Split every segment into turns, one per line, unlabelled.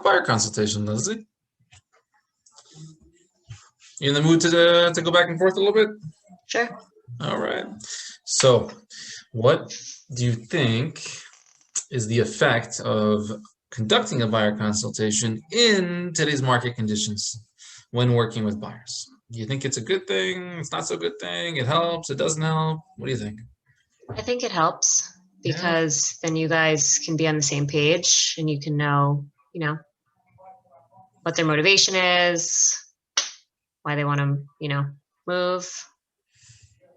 buyer consultation, Leslie? You in the mood to go back and forth a little bit?
Sure.
All right. So, what do you think is the effect of conducting a buyer consultation in today's market conditions when working with buyers? Do you think it's a good thing? It's not so good thing? It helps? It doesn't help? What do you think?
I think it helps because then you guys can be on the same page and you can know, what their motivation is, why they want to, move.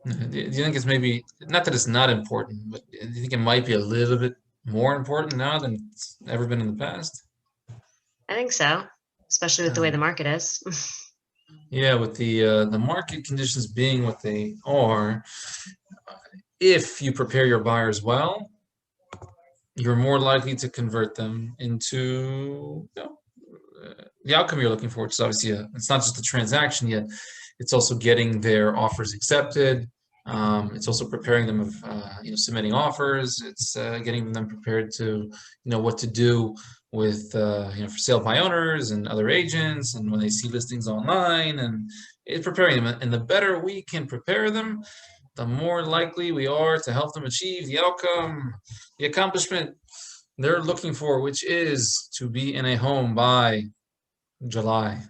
Do you think it's maybe, not that it's not important, but do you think it might be a little bit more important now than it's ever been in the past?
I think so, especially with the way the market is.
Yeah, with the market conditions being what they are, if you prepare your buyers well, you're more likely to convert them into the outcome you're looking for, which is obviously it's not just the transaction yet, it's also getting their offers accepted. It's also preparing them of submitting offers. It's getting them prepared to what to do with for sale by owners and other agents, and when they see listings online, and it's preparing them. And the better we can prepare them, the more likely we are to help them achieve the outcome, the accomplishment they're looking for, which is to be in a home by July,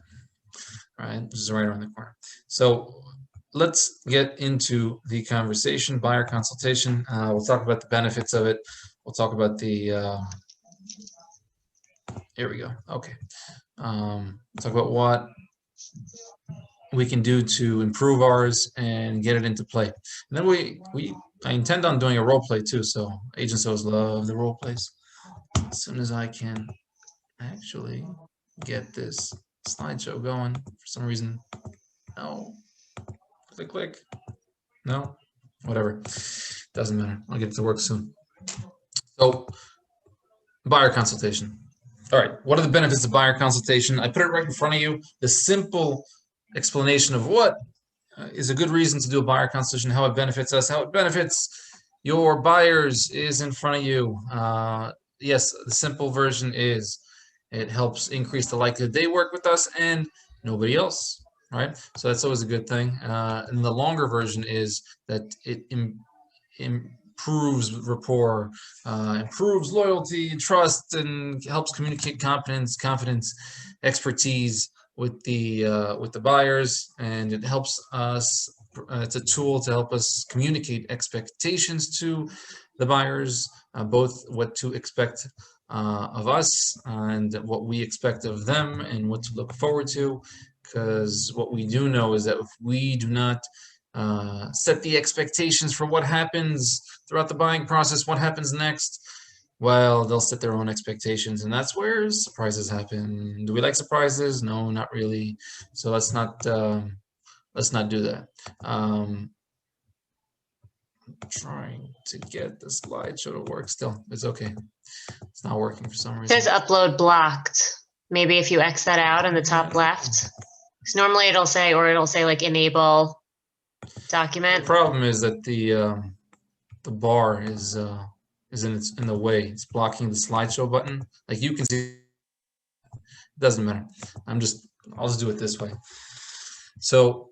right? Which is right around the corner. So let's get into the conversation. Buyer consultation. We'll talk about the benefits of it. We'll talk about the. Here we go. Okay. Talk about what we can do to improve ours and get it into play. And then I intend on doing a role play too. So agents always love the role plays. As soon as I can actually get this slideshow going, for some reason, no. Click. No, whatever. Doesn't matter. I'll get it to work soon. So, buyer consultation. All right. What are the benefits of buyer consultation? I put it right in front of you. The simple explanation of what is a good reason to do a buyer consultation, how it benefits us, how it benefits your buyers is in front of you. Yes, the simple version is it helps increase the likelihood they work with us and nobody else. Right, so that's always a good thing. And the longer version is that it improves rapport, improves loyalty, trust, and helps communicate confidence, expertise with the buyers, and it helps us. It's a tool to help us communicate expectations to the buyers, both what to expect of us and what we expect of them, and what to look forward to. Because what we do know is that if we do not set the expectations for what happens throughout the buying process, what happens next, well, they'll set their own expectations, and that's where surprises happen. Do we like surprises? No, not really. So let's not do that. I'm trying to get the slideshow to work still. It's okay. It's not working for some reason.
It says upload blocked. Maybe if you X that out in the top left. Because normally it'll say like enable document.
The problem is that the bar is in the way. It's blocking the slideshow button. Like you can see, it doesn't matter. I'll just do it this way. So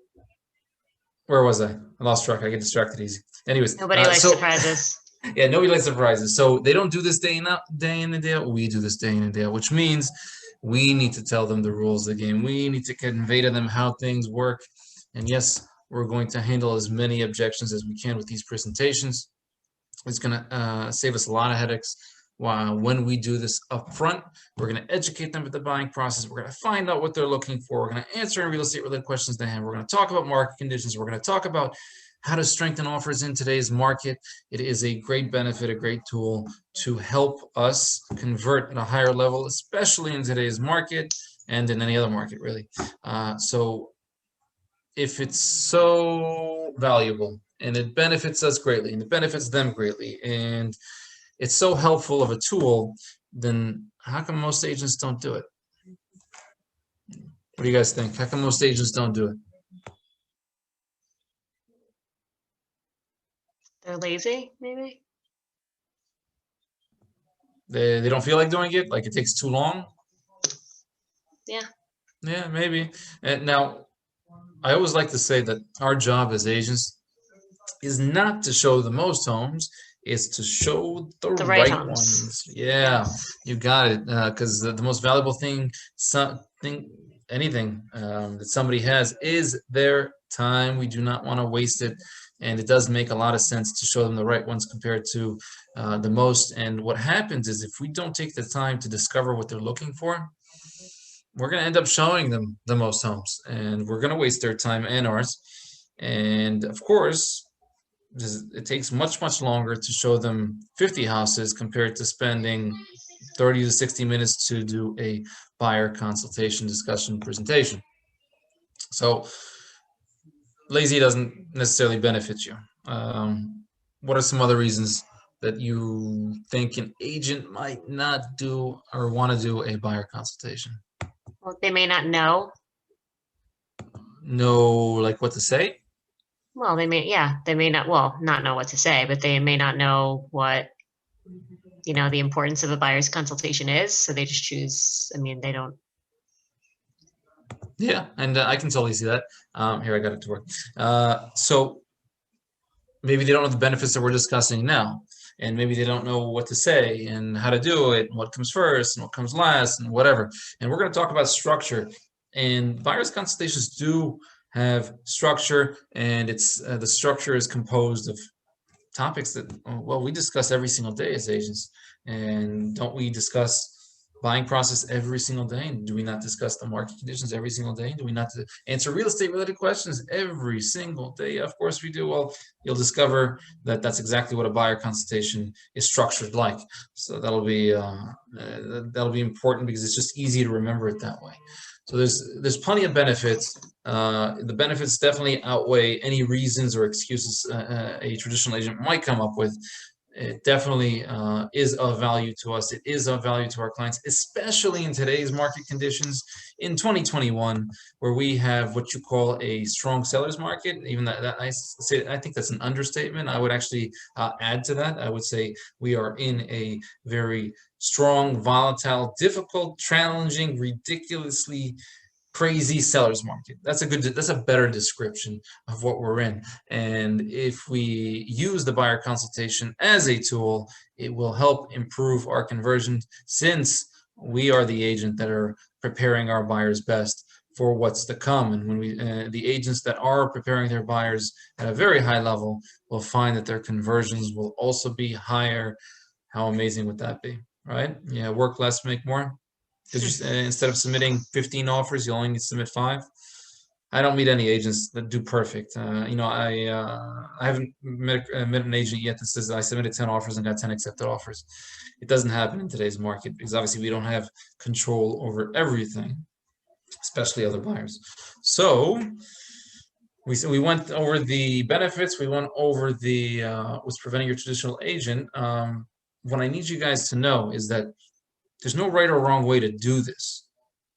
where was I? I lost track. I get distracted easy. Anyways,
nobody likes surprises.
Yeah, nobody likes surprises. So they don't do this day in and day out. We do this day in and day out, which means we need to tell them the rules of the game. We need to convey to them how things work. And yes, we're going to handle as many objections as we can with these presentations. It's going to save us a lot of headaches. When we do this up front, we're going to educate them with the buying process. We're going to find out what they're looking for. We're going to answer any real estate related questions they have. We're going to talk about market conditions. We're going to talk about how to strengthen offers in today's market. It is a great benefit, a great tool to help us convert at a higher level, especially in today's market and in any other market, really. So if it's so valuable and it benefits us greatly and it benefits them greatly and it's so helpful of a tool, then how come most agents don't do it? What do you guys think? How come most agents don't do it?
They're lazy, maybe?
They don't feel like doing it? Like it takes too long? Yeah, maybe. And now, I always like to say that our job as agents is not to show the most homes, it's to show the
The right
right
homes.
ones. Yeah,
Yes.
you got it. Because the most valuable thing, anything that somebody has is their time. We do not want to waste it. And it does make a lot of sense to show them the right ones compared to the most. And what happens is if we don't take the time to discover what they're looking for, we're going to end up showing them the most homes and we're going to waste their time and ours. And of course, it takes much longer to show them 50 houses compared to spending 30 to 60 minutes to do a buyer consultation, discussion, presentation. So lazy doesn't necessarily benefit you. What are some other reasons that you think an agent might not do or want to do a buyer consultation?
Well, they may not know.
Know like what to say?
Well, they may not, well, not know what to say, but they may not know what, the importance of a buyer's consultation is. So they just choose, they don't.
Yeah, and I can totally see that. Here, I got it to work. So maybe they don't know the benefits that we're discussing now, and maybe they don't know what to say and how to do it, and what comes first and what comes last, and whatever. And we're going to talk about structure. And buyer's consultations do have structure, and it's the structure is composed of topics that, well, we discuss every single day as agents. And don't we discuss buying process every single day? And do we not discuss the market conditions every single day? Do we not answer real estate related questions every single day? Of course we do. Well, you'll discover that that's exactly what a buyer consultation is structured like. So that'll be important because it's just easy to remember it that way. So there's plenty of benefits. The benefits definitely outweigh any reasons or excuses a traditional agent might come up with. It definitely is of value to us. It is of value to our clients, especially in today's market conditions in 2021, where we have what you call a strong seller's market. Even that I think that's an understatement. I would actually add to that. I would say we are in a very strong, volatile, difficult, challenging, ridiculously crazy seller's market. That's a better description of what we're in. And if we use the buyer consultation as a tool, it will help improve our conversion, since we are the agent that are preparing our buyers best for what's to come. And when the agents that are preparing their buyers at a very high level will find that their conversions will also be higher. How amazing would that be, right? Yeah, work less, make more. Because instead of submitting 15 offers, you only need to submit 5. I don't meet any agents that do perfect. I haven't met an agent yet that says I submitted 10 offers and got 10 accepted offers. It doesn't happen in today's market because obviously we don't have control over everything, especially other buyers. So we went over the benefits. We went over the what's preventing your traditional agent. What I need you guys to know is that there's no right or wrong way to do this,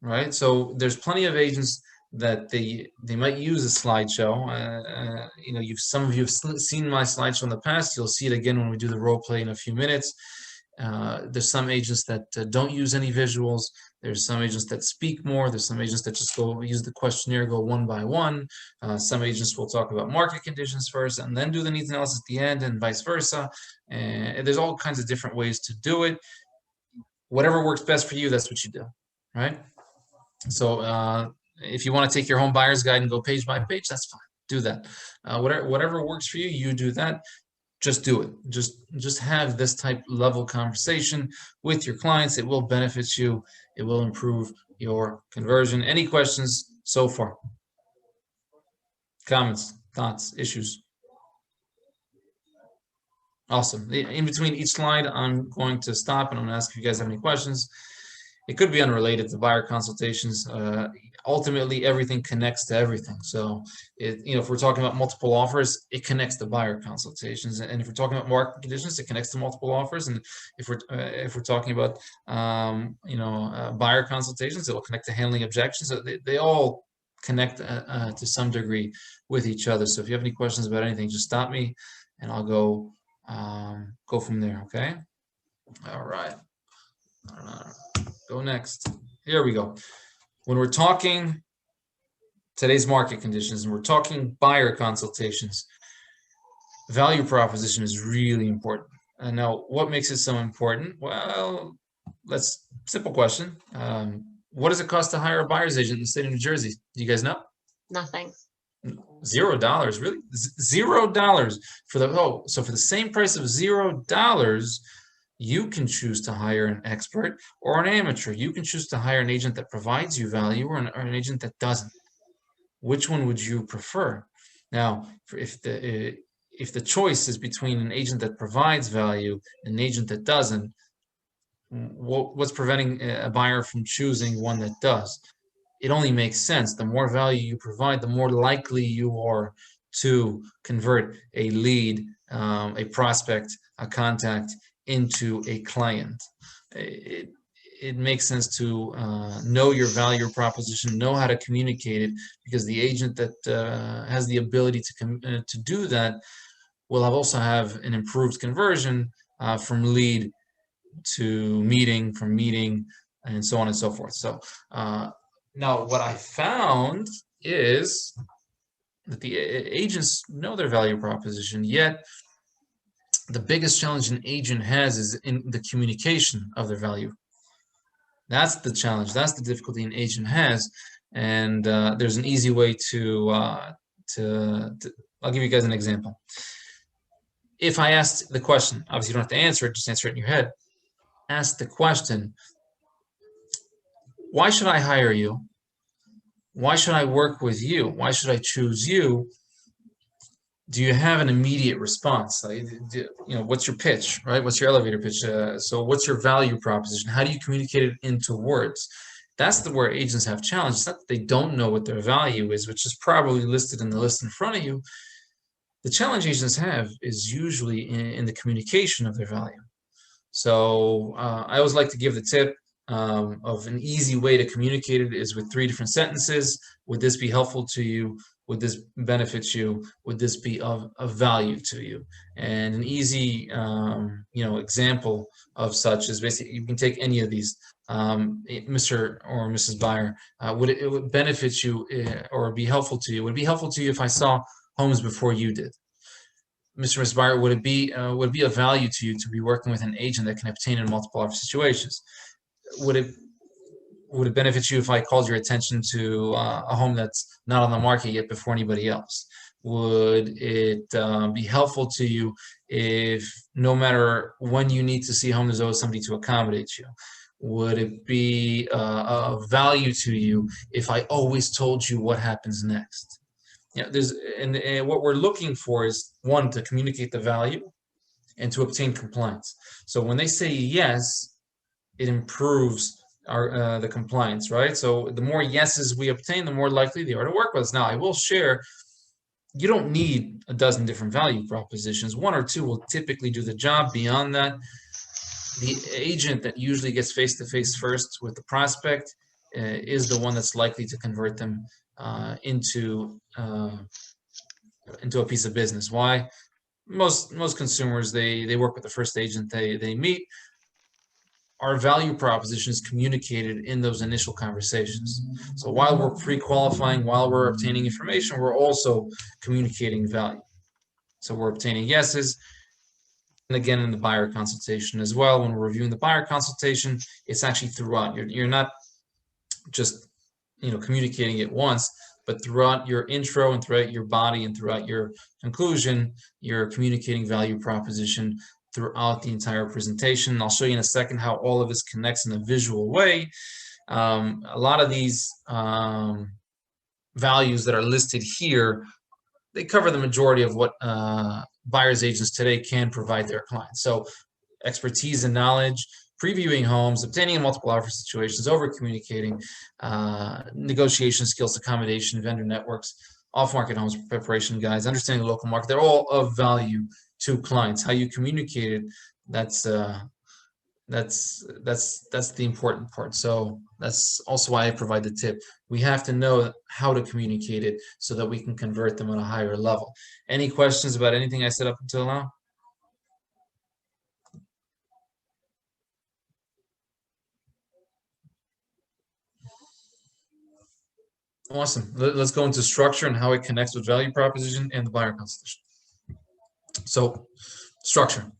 right? So there's plenty of agents that they might use a slideshow. Some of you have seen my slideshow in the past. You'll see it again when we do the role play in a few minutes. There's some agents that don't use any visuals. There's some agents that speak more. There's some agents that just go use the questionnaire, go one by one. Some agents will talk about market conditions first and then do the needs analysis at the end, and vice versa. And there's all kinds of different ways to do it. Whatever works best for you, that's what you do, right? So if you want to take your home buyer's guide and go page by page, that's fine. Do that. Whatever works for you, you do that. Just do it. Just have this type level conversation with your clients. It will benefit you. It will improve your conversion. Any questions so far? Comments, thoughts, issues? Awesome. In between each slide, I'm going to stop and I'm going to ask if you guys have any questions. It could be unrelated to buyer consultations. Ultimately, everything connects to everything. So, if we're talking about multiple offers, it connects to buyer consultations. And if we're talking about market conditions, it connects to multiple offers. And if we're talking about buyer consultations, it will connect to handling objections. So they all connect to some degree with each other. So if you have any questions about anything, just stop me, and I'll go from there. Okay. All right. Go next. Here we go. when we're talking today's market conditions and we're talking buyer consultations, value proposition is really important. And now, what makes it so important? Well, simple question. What does it cost to hire a buyer's agent in the state of New Jersey? Do you guys know?
Nothing.
$0, really? $0 for the so for the same price of $0, you can choose to hire an expert or an amateur. You can choose to hire an agent that provides you value or an agent that doesn't. Which one would you prefer? Now, if the choice is between an agent that provides value and an agent that doesn't, what's preventing a buyer from choosing one that does? It only makes sense. The more value you provide, the more likely you are to convert a lead, a prospect, a contact into a client. It makes sense to know your value proposition, know how to communicate it, because the agent that has the ability to do that will also have an improved conversion from lead to meeting, from meeting, and so on and so forth. So now what I found is that the agents know their value proposition, yet the biggest challenge an agent has is in the communication of their value. That's the challenge. That's the difficulty an agent has. And there's an easy way to I'll give you guys an example. If I asked the question, obviously you don't have to answer it, just answer it in your head. Ask the question, why should I hire you? Why should I work with you? Why should I choose you? Do you have an immediate response? Like, what's your pitch, right? What's your elevator pitch? So what's your value proposition? How do you communicate it into words? That's where agents have challenges. It's not that they don't know what their value is, which is probably listed in the list in front of you. The challenge agents have is usually in the communication of their value. So I always like to give the tip of an easy way to communicate it is with 3 different sentences. Would this be helpful to you? Would this benefit you? Would this be of value to you? And an easy, example of such is basically you can take any of these. Mr. or Mrs. Buyer, would it benefit you or be helpful to you? Would it be helpful to you if I saw homes before you did? Mr. or Mrs. Buyer, would it be of value to you to be working with an agent that can obtain in multiple offer situations? Would it benefit you if I called your attention to a home that's not on the market yet before anybody else? Would it be helpful to you if no matter when you need to see a home, there's always somebody to accommodate you? Would it be of value to you if I always told you what happens next? And what we're looking for is, one, to communicate the value and to obtain compliance. So when they say yes, it improves the compliance, right? So the more yeses we obtain, the more likely they are to work with us. Now, I will share, you don't need a dozen different value propositions. 1 or 2 will typically do the job. Beyond that, the agent that usually gets face-to-face first with the prospect is the one that's likely to convert them into a piece of business. Why? Most consumers, they work with the first agent they meet. Our value proposition is communicated in those initial conversations. So while we're pre-qualifying, while we're obtaining information, we're also communicating value. So we're obtaining yeses. And again, in the buyer consultation as well, when we're reviewing the buyer consultation, it's actually throughout. You're not just communicating it once, but throughout your intro and throughout your body and throughout your conclusion, you're communicating value proposition throughout the entire presentation. I'll show you in a second how all of this connects in a visual way. A lot of these values that are listed here, they cover the majority of what buyer's agents today can provide their clients. So expertise and knowledge, previewing homes, obtaining in multiple offer situations, over-communicating, negotiation skills, accommodation, vendor networks, off-market homes preparation guides, understanding the local market. They're all of value to clients. How you communicate it, that's the important part. So that's also why I provide the tip. We have to know how to communicate it so that we can convert them on a higher level. Any questions about anything I said up until now? Awesome. Let's go into structure and how it connects with value proposition and the buyer consultation. So, structure.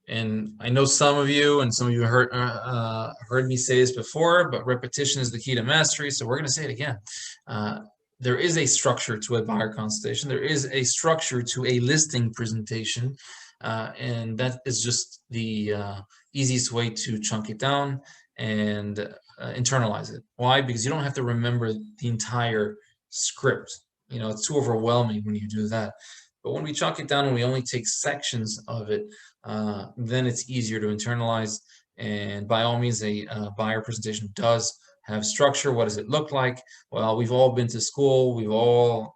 And I know some of you heard me say this before, but repetition is the key to mastery. So we're going to say it again. There is a structure to a buyer consultation. There is a structure to a listing presentation. And that is just the easiest way to chunk it down and internalize it. Why? Because you don't have to remember the entire script. You know, it's too overwhelming when you do that. But when we chunk it down and we only take sections of it, then it's easier to internalize. And by all means, a buyer presentation does have structure. What does it look like? Well, we've all been to school. We've all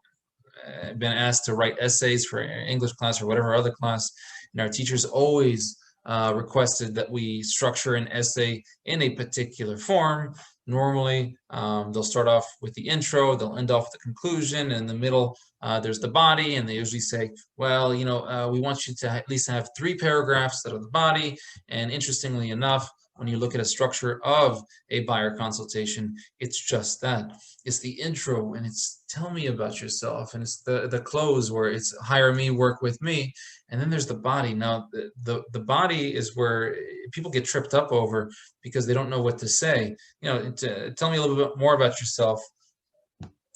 been asked to write essays for English class or whatever other class. And our teachers always requested that we structure an essay in a particular form. Normally, they'll start off with the intro, they'll end off with the conclusion, and in the middle, there's the body, and they usually say, well, you know, we want you to at least have 3 paragraphs that are the body. And interestingly enough, when you look at a structure of a buyer consultation, it's just that. It's the intro, and it's tell me about yourself, and it's the close where it's hire me, work with me, and then there's the body. Now, the body is where people get tripped up over because they don't know what to say. You know, tell me a little bit more about yourself.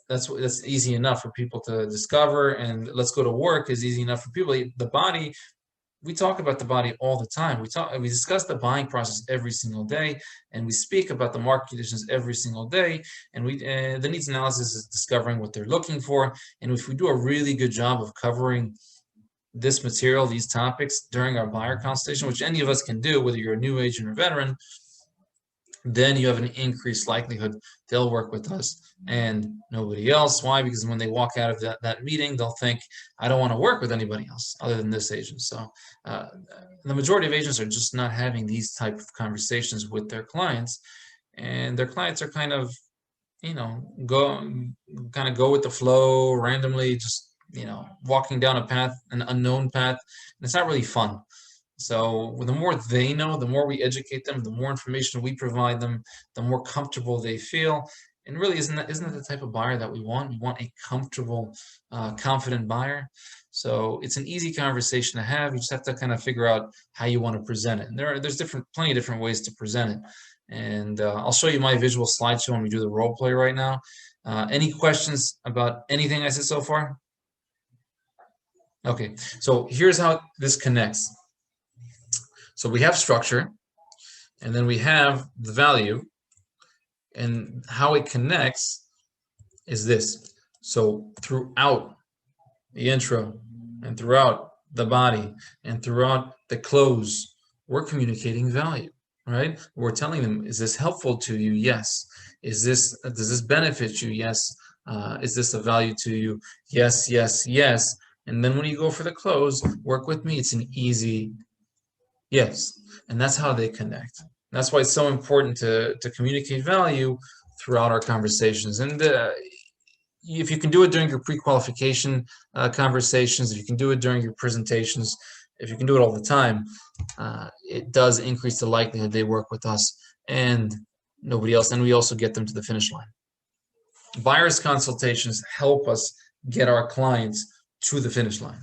That's easy enough for people to discover, and let's go to work is easy enough for people. The body, we talk about the body all the time. We discuss the buying process every single day, and we speak about the market conditions every single day. And the needs analysis is discovering what they're looking for. And if we do a really good job of covering this material, these topics during our buyer consultation, which any of us can do, whether you're a new agent or veteran, then you have an increased likelihood they'll work with us and nobody else. Why? Because when they walk out of that meeting, they'll think, I don't want to work with anybody else other than this agent. So the majority of agents are just not having these type of conversations with their clients, and their clients are kind of, you know, go with the flow, randomly, just, you know, walking down a path, an unknown path, and it's not really fun. So the more they know, the more we educate them, the more information we provide them, the more comfortable they feel. And really, isn't that the type of buyer that we want? We want a comfortable, confident buyer. So it's an easy conversation to have. You just have to kind of figure out how you want to present it. And there's plenty of different ways to present it. And I'll show you my visual slideshow when we do the role play right now. Any questions about anything I said so far? Okay, so here's how this connects. So we have structure, and then we have the value, and how it connects is this. So throughout the intro, and throughout the body, and throughout the close, we're communicating value, right? We're telling them, is this helpful to you? Yes. Does this benefit you? Yes. Is this a value to you? Yes, yes, yes. And then when you go for the close, work with me. It's an easy yes, and that's how they connect. That's why it's so important to communicate value throughout our conversations. And if you can do it during your pre-qualification conversations, if you can do it during your presentations, if you can do it all the time, it does increase the likelihood they work with us and nobody else. And we also get them to the finish line. Buyers consultations help us get our clients to the finish line.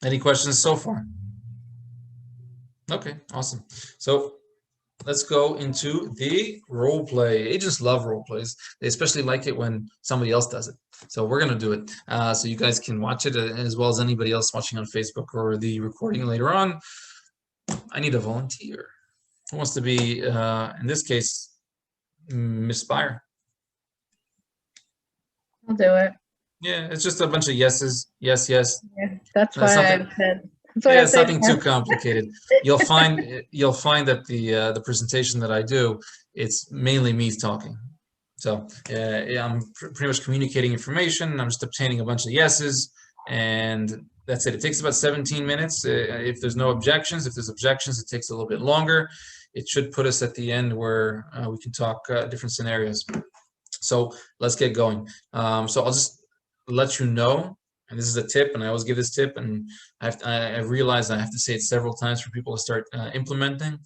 Any questions so far? Okay, awesome. So let's go into the role play. Agents love role plays. They especially like it when somebody else does it. So we're going to do it so you guys can watch it as well as anybody else watching on Facebook or the recording later on. I need a volunteer. Who wants to be, in this case, Miss Buyer?
I'll do it.
Yeah, it's just a bunch of yeses. Yes, yes.
Yeah, that's why I said.
Yeah, it's nothing too complicated. You'll find that the presentation that I do, it's mainly me talking. So I'm pretty much communicating information. I'm just obtaining a bunch of yeses, and that's it. It takes about 17 minutes. If there's no objections, if there's objections, it takes a little bit longer. It should put us at the end where we can talk different scenarios. So let's get going. So I'll just let you know and this is a tip, and I always give this tip, and I realize I have to say it several times for people to start implementing.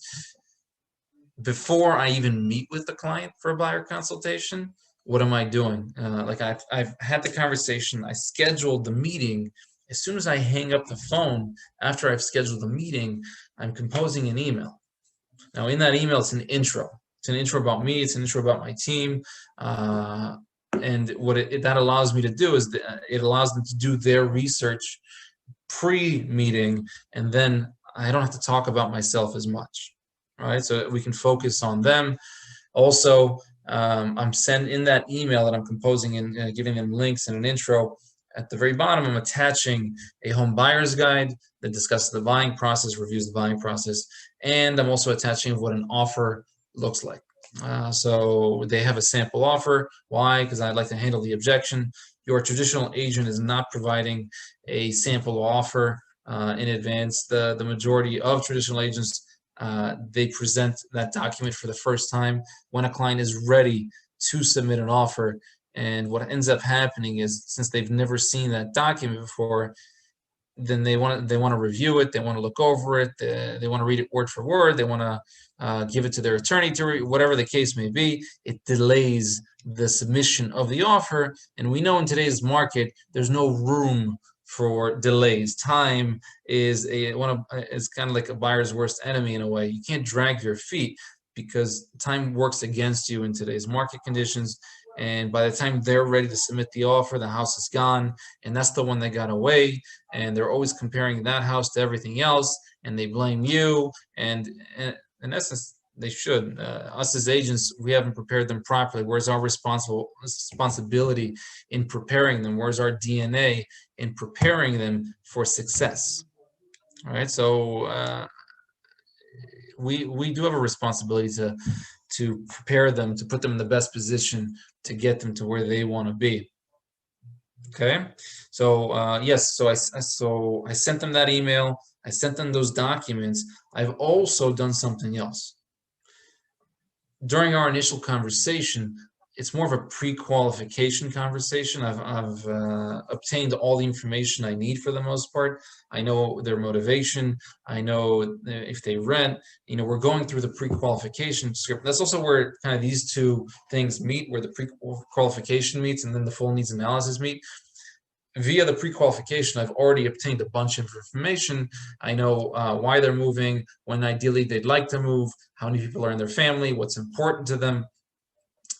Before I even meet with the client for a buyer consultation, what am I doing? Like I've had the conversation, I scheduled the meeting. As soon as I hang up the phone, after I've scheduled the meeting, I'm composing an email. Now, in that email, it's an intro. It's an intro about me. It's an intro about my team. And what that allows me to do is it allows them to do their research pre-meeting, and then I don't have to talk about myself as much, right? So we can focus on them. Also, I'm sending in that email that I'm composing and giving them links and an intro. At the very bottom, I'm attaching a home buyer's guide that discusses the buying process, reviews the buying process, and I'm also attaching what an offer looks like. So they have a sample offer. Why? Because I'd like to handle the objection. Your traditional agent is not providing a sample offer in advance. The majority of traditional agents, they present that document for the first time when a client is ready to submit an offer. And what ends up happening is, since they've never seen that document before, then they want to review it, they want to look over it, they want to read it word for word, they want to give it to their attorney to read, whatever the case may be. It delays the submission of the offer, and we know in today's market there's no room for delays. Time is kind of like a buyer's worst enemy in a way. You can't drag your feet because time works against you in today's market conditions. And by the time they're ready to submit the offer, the house is gone, and that's the one that got away. And they're always comparing that house to everything else, and they blame you. And in essence, they should. Us as agents, we haven't prepared them properly. Where's our responsibility in preparing them? Where's our DNA in preparing them for success? All right, so we do have a responsibility to prepare them, to put them in the best position to get them to where they want to be. Okay, so yes, so I sent them that email. I sent them those documents. I've also done something else. During our initial conversation, it's more of a pre-qualification conversation. I've obtained all the information I need for the most part. I know their motivation. I know if they rent. You know, we're going through the pre-qualification script. That's also where kind of these two things meet, where the pre-qualification meets and then the full needs analysis meet. Via the pre-qualification, I've already obtained a bunch of information. I know why they're moving, when ideally they'd like to move, how many people are in their family, what's important to them.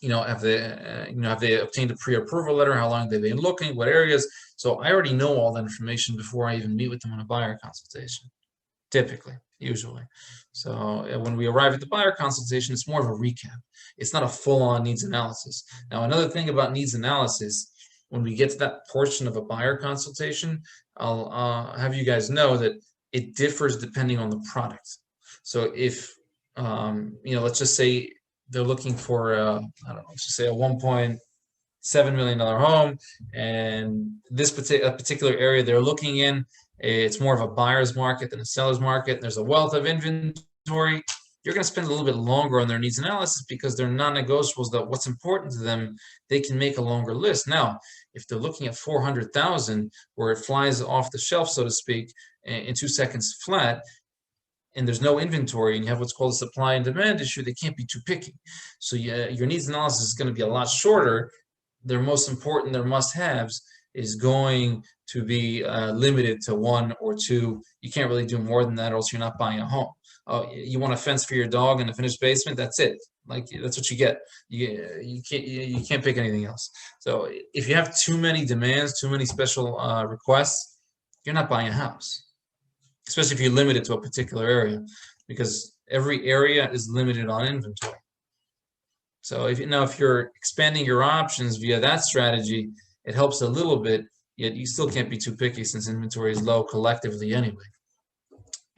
You know, have they obtained a pre-approval letter? How long they've been looking? What areas? So I already know all that information before I even meet with them on a buyer consultation. Typically, usually. So when we arrive at the buyer consultation, it's more of a recap. It's not a full-on needs analysis. Now, another thing about needs analysis, when we get to that portion of a buyer consultation, I'll have you guys know that it differs depending on the product. So if let's just say they're looking for I don't know, let's just say a $1.7 million home, and this particular area they're looking in, it's more of a buyer's market than a seller's market. There's a wealth of inventory. You're going to spend a little bit longer on their needs analysis because they're non-negotiables, that what's important to them, they can make a longer list. Now, if they're looking at 400,000, where it flies off the shelf, so to speak, in 2 seconds flat, and there's no inventory, and you have what's called a supply and demand issue, they can't be too picky. So your needs analysis is going to be a lot shorter. Their most important, their must-haves, is going to be limited to 1 or 2. You can't really do more than that, or else you're not buying a home. Oh, you want a fence for your dog and a finished basement? That's it. Like, that's what you get. You can't pick anything else. So if you have too many demands, too many special requests, you're not buying a house. Especially if you limit it to a particular area, because every area is limited on inventory. So if you're expanding your options via that strategy, it helps a little bit, yet you still can't be too picky since inventory is low collectively anyway.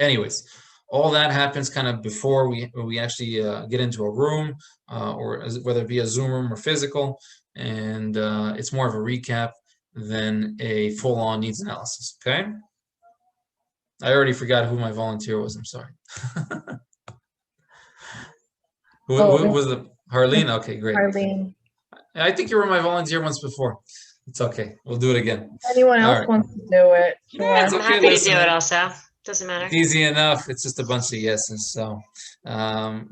Anyways, all that happens kind of before we actually get into a room, or whether it be a Zoom room or physical, and it's more of a recap than a full-on needs analysis, okay? I already forgot who my volunteer was. I'm sorry. Who was the Harleen? Okay, great.
Harleen.
I think you were my volunteer once before. It's okay. We'll do it again.
Anyone
All
else
right.
wants to do it?
Yeah, it's
Sure.
I'm
okay.
happy to
Listen,
do it also. Doesn't matter.
it's easy enough. It's just a bunch of yeses. So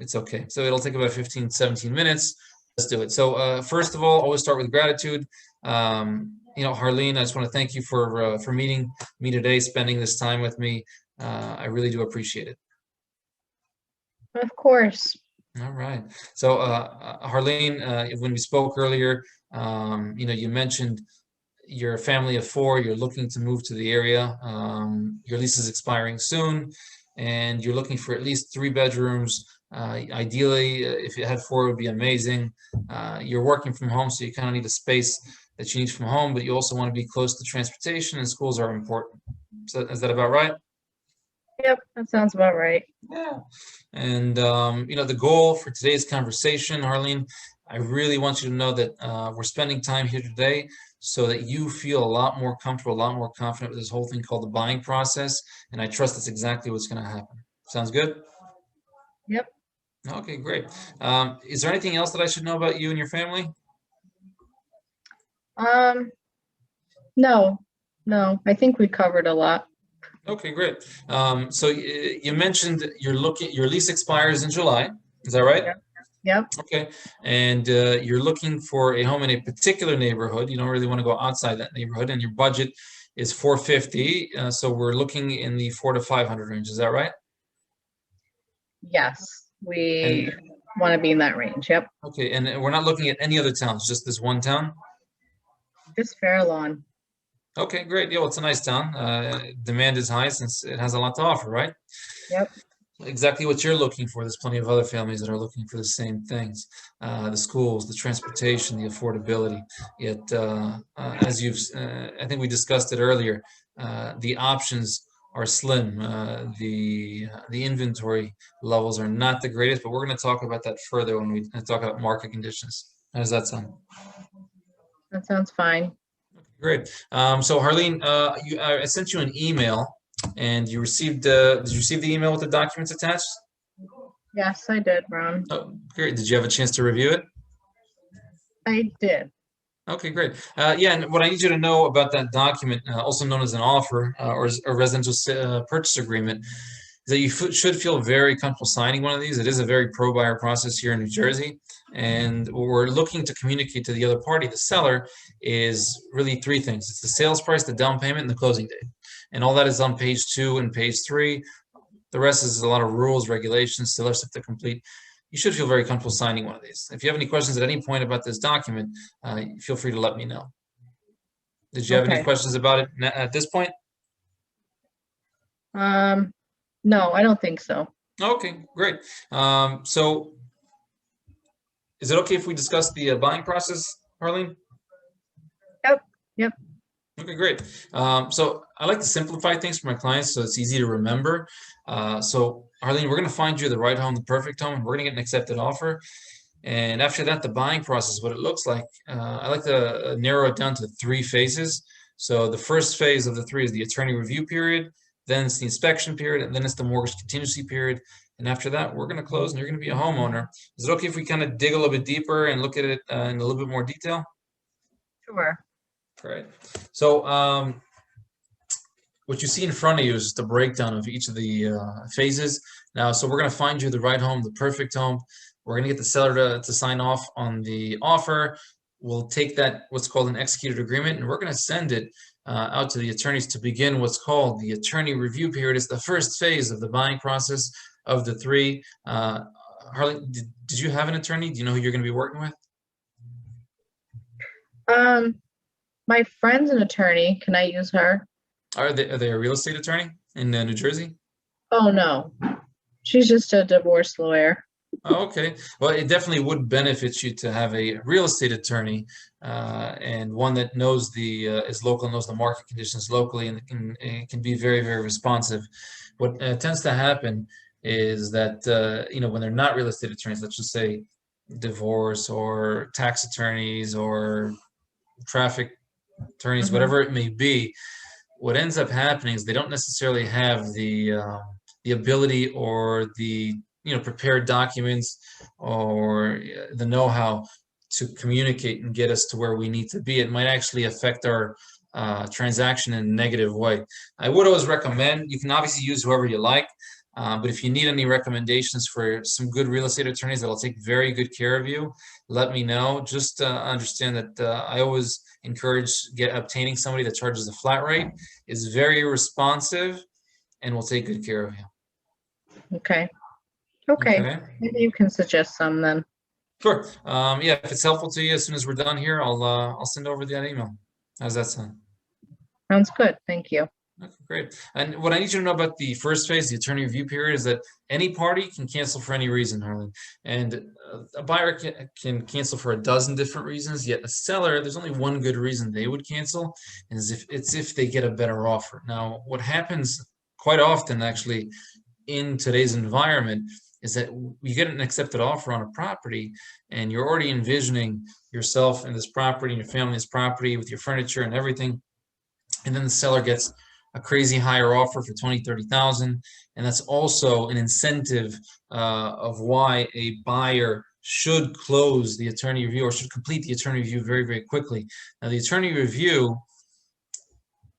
it's okay. So it'll take about 15, 17 minutes. Let's do it. So first of all, always start with gratitude. Harleen, I just want to thank you for meeting me today, spending this time with me. I really do appreciate it.
Of course.
All right. So, Harleen, when we spoke earlier, you mentioned you're a family of four, you're looking to move to the area. Your lease is expiring soon, and you're looking for at least 3 bedrooms. Ideally, if you had 4, it would be amazing. You're working from home, so you kind of need a space that you need from home, but you also want to be close to transportation, and schools are important. So, is that about right?
Yep, that sounds about right.
Yeah. And, the goal for today's conversation, Harleen, I really want you to know that we're spending time here today so that you feel a lot more comfortable, a lot more confident with this whole thing called the buying process. And I trust that's exactly what's going to happen. Sounds good?
Yep.
Okay, great. Is there anything else that I should know about you and your family?
No, I think we covered a lot.
Okay, great. So you mentioned your lease expires in July. Is that right?
Yep.
Okay. And you're looking for a home in a particular neighborhood. You don't really want to go outside that neighborhood, and your budget is 450. So we're looking in the 400 to 500 range. Is that right?
Yes, we
And
want to be in that range. Yep.
okay, and we're not looking at any other towns, just this one town.
Just Fair Lawn.
Okay, great. Yeah, well, it's a nice town. Demand is high since it has a lot to offer, right?
Yep.
Exactly what you're looking for. There's plenty of other families that are looking for the same things. The schools, the transportation, the affordability. Yet, I think we discussed it earlier, the options are slim. The inventory levels are not the greatest, but we're going to talk about that further when we talk about market conditions. How does that sound?
That sounds fine.
Great. So Harleen, I sent you an email, and you received. Did you receive the email with the documents attached?
Yes, I did, Ron.
Oh, great. Did you have a chance to review it?
I did.
Okay, great. Yeah, and what I need you to know about that document, also known as an offer or a residential purchase agreement, is that you should feel very comfortable signing one of these. It is a very pro-buyer process here in New Jersey. And what we're looking to communicate to the other party, the seller, is really 3 things. It's the sales price, the down payment, and the closing date. And all that is on page 2 and page 3. The rest is a lot of rules, regulations, still stuff to complete. You should feel very comfortable signing one of these. If you have any questions at any point about this document, feel free to let me know. Did you have any questions about it at this point?
No, I don't think so.
Okay, great. So is it okay if we discuss the buying process, Harleen?
Yep.
Okay, great. So I like to simplify things for my clients so it's easy to remember. So Harleen, we're going to find you the right home, the perfect home, and we're going to get an accepted offer. And after that, the buying process, what it looks like, I like to narrow it down to 3 phases. So the first phase of the 3 is the attorney review period, then it's the inspection period, and then it's the mortgage contingency period. And after that, we're going to close and you're going to be a homeowner. Is it okay if we kind of dig a little bit deeper and look at it in a little bit more detail?
Sure.
Great. So what you see in front of you is just a breakdown of each of the phases. Now, so we're going to find you the right home, the perfect home. We're going to get the seller to sign off on the offer. We'll take that, what's called an executed agreement, and we're going to send it out to the attorneys to begin what's called the attorney review period. It's the first phase of the buying process of the 3. Harley, did you have an attorney? Do you know who you're going to be working with?
My friend's an attorney. Can I use her?
Are they a real estate attorney in New Jersey?
Oh, no. She's just a divorce lawyer.
Oh, okay. Well, it definitely would benefit you to have a real estate attorney and one that knows is local, knows the market conditions locally, and can be very, very responsive. What tends to happen is that when they're not real estate attorneys, let's just say divorce or tax attorneys or traffic attorneys, whatever it may be, what ends up happening is they don't necessarily have the ability or the prepared documents or the know-how to communicate and get us to where we need to be. It might actually affect our transaction in a negative way. I would always recommend, you can obviously use whoever you like, but if you need any recommendations for some good real estate attorneys that'll take very good care of you, let me know. Just understand that I always encourage obtaining somebody that charges a flat rate, is very responsive, and will take good care of you.
Okay. Okay. Maybe you can suggest some then.
Sure. Yeah, if it's helpful to you, as soon as we're done here, I'll send over that email. How's that sound?
Sounds good. Thank you.
Okay, great. And what I need you to know about the first phase, the attorney review period, is that any party can cancel for any reason, Harlan. And a buyer can cancel for a dozen different reasons, yet a seller, there's only one good reason they would cancel, and it's if they get a better offer. Now, what happens quite often, actually, in today's environment is that you get an accepted offer on a property and you're already envisioning yourself in this property and your family in this property with your furniture and everything. And then the seller gets a crazy higher offer for 20, 30,000. And that's also an incentive of why a buyer should close the attorney review or should complete the attorney review very, very quickly. Now, the attorney review,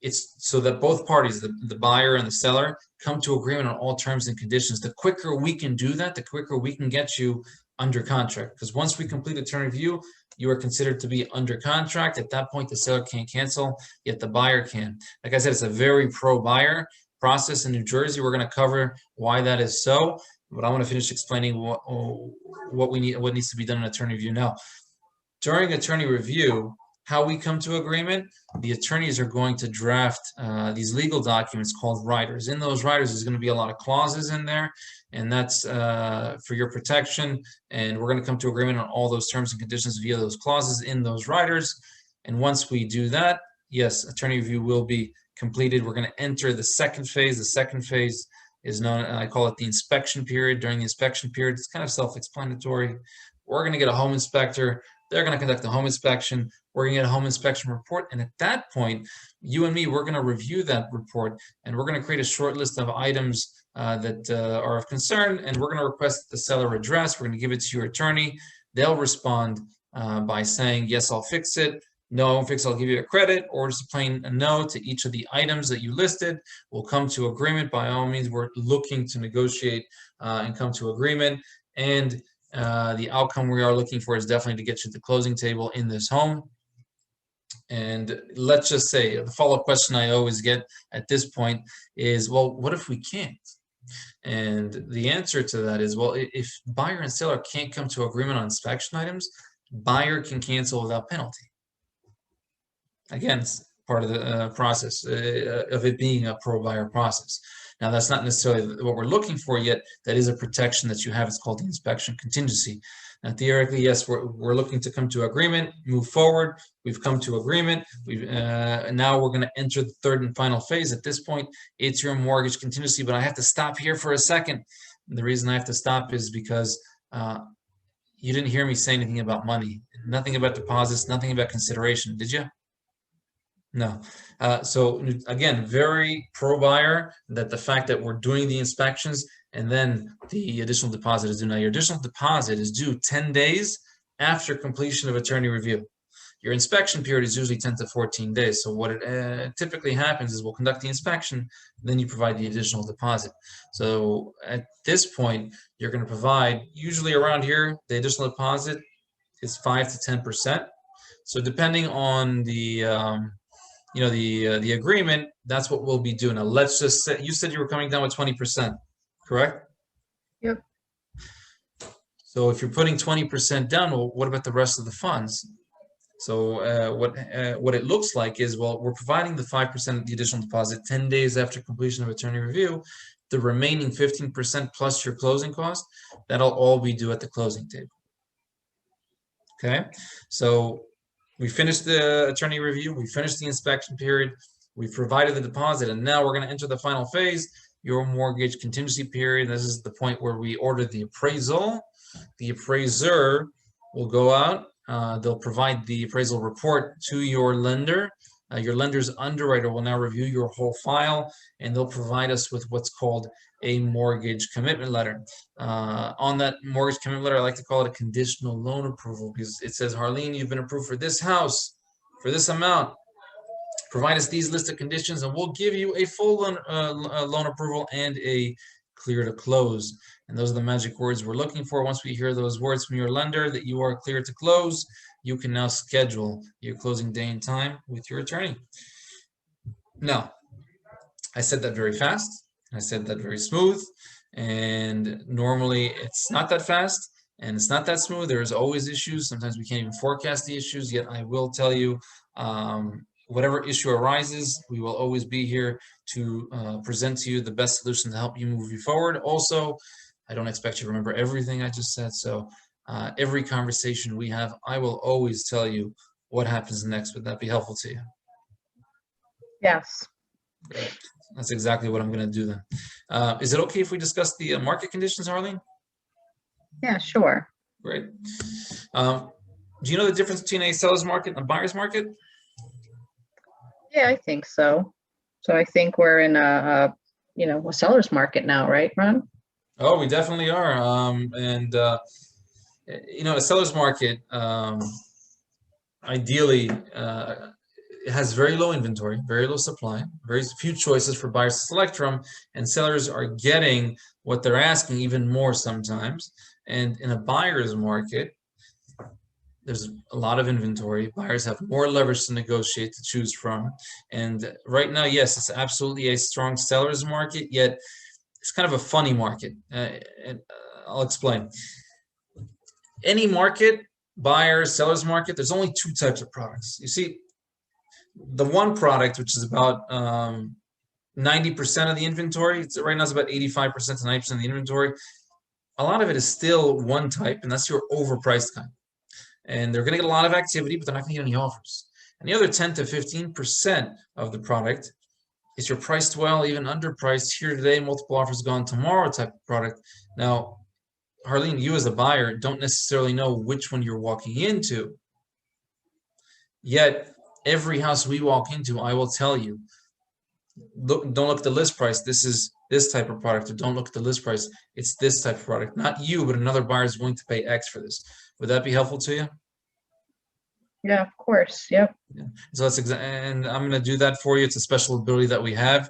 it's so that both parties, the buyer and the seller, come to agreement on all terms and conditions. The quicker we can do that, the quicker we can get you under contract. Because once we complete attorney review, you are considered to be under contract. At that point, the seller can't cancel, yet the buyer can. Like I said, it's a very pro-buyer process in New Jersey. We're going to cover why that is so, but I want to finish explaining what needs to be done in attorney review now. During attorney review, how we come to agreement, the attorneys are going to draft these legal documents called riders. In those riders, there's going to be a lot of clauses in there, and that's for your protection. And we're going to come to agreement on all those terms and conditions via those clauses in those riders. And once we do that, yes, attorney review will be completed. We're going to enter the second phase. The second phase is known, I call it the inspection period. During the inspection period, it's kind of self-explanatory. We're going to get a home inspector. They're going to conduct a home inspection. We're going to get a home inspection report. And at that point, you and me, we're going to review that report, and we're going to create a short list of items that are of concern, and we're going to request the seller address. We're going to give it to your attorney. They'll respond by saying, yes, I'll fix it. No, I won't fix it. I'll give you a credit, or just a plain no to each of the items that you listed. We'll come to agreement. By all means, we're looking to negotiate and come to agreement. And the outcome we are looking for is definitely to get you to the closing table in this home. And let's just say the follow-up question I always get at this point is, well, what if we can't? And the answer to that is, well, if buyer and seller can't come to agreement on inspection items, buyer can cancel without penalty. Again, it's part of the process of it being a pro-buyer process. Now, that's not necessarily what we're looking for yet. That is a protection that you have. It's called the inspection contingency. Now, theoretically, yes, we're looking to come to agreement, move forward. We've come to agreement. Now we're going to enter the third and final phase. At this point, it's your mortgage contingency. But I have to stop here for a second. And the reason I have to stop is because you didn't hear me say anything about money. Nothing about deposits, nothing about consideration. Did you? No. So again, very pro-buyer that the fact that we're doing the inspections and then the additional deposit is due. Now, your additional deposit is due 10 days after completion of attorney review. Your inspection period is usually 10 to 14 days. So what typically happens is we'll conduct the inspection, then you provide the additional deposit. So at this point, you're going to provide, usually around here, the additional deposit is 5 to 10%. So depending on the the agreement, that's what we'll be doing. Now, let's just say you said you were coming down with 20%, correct?
Yep.
So if you're putting 20% down, well, what about the rest of the funds? So what it looks like is, well, we're providing the 5% of the additional deposit 10 days after completion of attorney review. The remaining 15% plus your closing cost, that'll all be due at the closing table. Okay, so we finished the attorney review, we finished the inspection period, we provided the deposit, and now we're going to enter the final phase, your mortgage contingency period. This is the point where we order the appraisal. The appraiser will go out, they'll provide the appraisal report to your lender. Your lender's underwriter will now review your whole file, and they'll provide us with what's called a mortgage commitment letter. On that mortgage commitment letter, I like to call it a conditional loan approval, because it says, Harleen, you've been approved for this house for this amount. Provide us these list of conditions, and we'll give you a full loan approval and a clear to close. And those are the magic words we're looking for. Once we hear those words from your lender that you are clear to close, you can now schedule your closing day and time with your attorney. Now, I said that very fast. I said that very smooth. And normally it's not that fast and it's not that smooth. There's always issues. Sometimes we can't even forecast the issues. Yet I will tell you, whatever issue arises, we will always be here to present to you the best solution to help you move you forward. Also, I don't expect you to remember everything I just said. So every conversation we have, I will always tell you what happens next. Would that be helpful to you?
Yes.
Great. That's exactly what I'm going to do then. Is it okay if we discuss the market conditions, Harleen?
Yeah, sure.
Great. Do you know the difference between a seller's market and a buyer's market?
Yeah, I think so. So I think we're in a seller's market now, right, Ron?
Oh, we definitely are. A seller's market, ideally, it has very low inventory, very low supply, very few choices for buyers to select from, and sellers are getting what they're asking, even more sometimes. And in a buyer's market, there's a lot of inventory. Buyers have more leverage to negotiate, to choose from. And right now, yes, it's absolutely a strong seller's market, yet it's kind of a funny market. And I'll explain. Any market, buyer's, seller's market, there's only two types of products. You see, the one product, which is about 90% of the inventory, right now it's about 85% to 90% of the inventory. A lot of it is still one type, and that's your overpriced kind. And they're going to get a lot of activity, but they're not going to get any offers. And the other 10 to 15% of the product is your priced well, even underpriced, here today, multiple offers gone tomorrow type of product. Now, Harleen, you as a buyer don't necessarily know which one you're walking into. Yet, every house we walk into, I will tell you, don't look at the list price. This is this type of product. Or don't look at the list price. It's this type of product. Not you, but another buyer is willing to pay X for this. Would that be helpful to you?
Yeah, of course. Yep.
Yeah. So that's and I'm going to do that for you. It's a special ability that we have,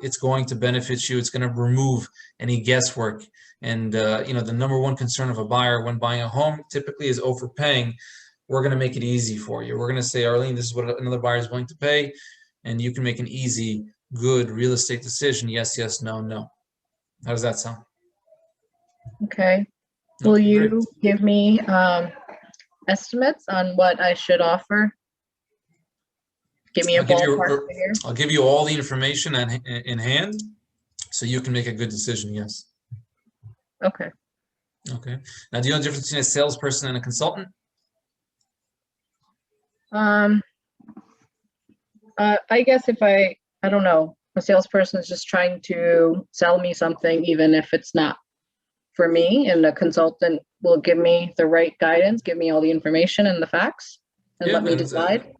it's going to benefit you. It's going to remove any guesswork. And the number one concern of a buyer when buying a home typically is overpaying. We're going to make it easy for you. We're going to say, Arlene, this is what another buyer is willing to pay, and you can make an easy, good real estate decision. Yes, yes, no, no. How does that sound?
Okay. Will you give me estimates on what I should offer? Give me a ballpark figure.
I'll give you all the information in hand, so you can make a good decision. Yes.
Okay.
Okay. Now, do you know the difference between a salesperson and a consultant?
I guess if I don't know, a salesperson is just trying to sell me something, even if it's not for me, and a consultant will give me the right guidance, give me all the information and the facts, and let me decide.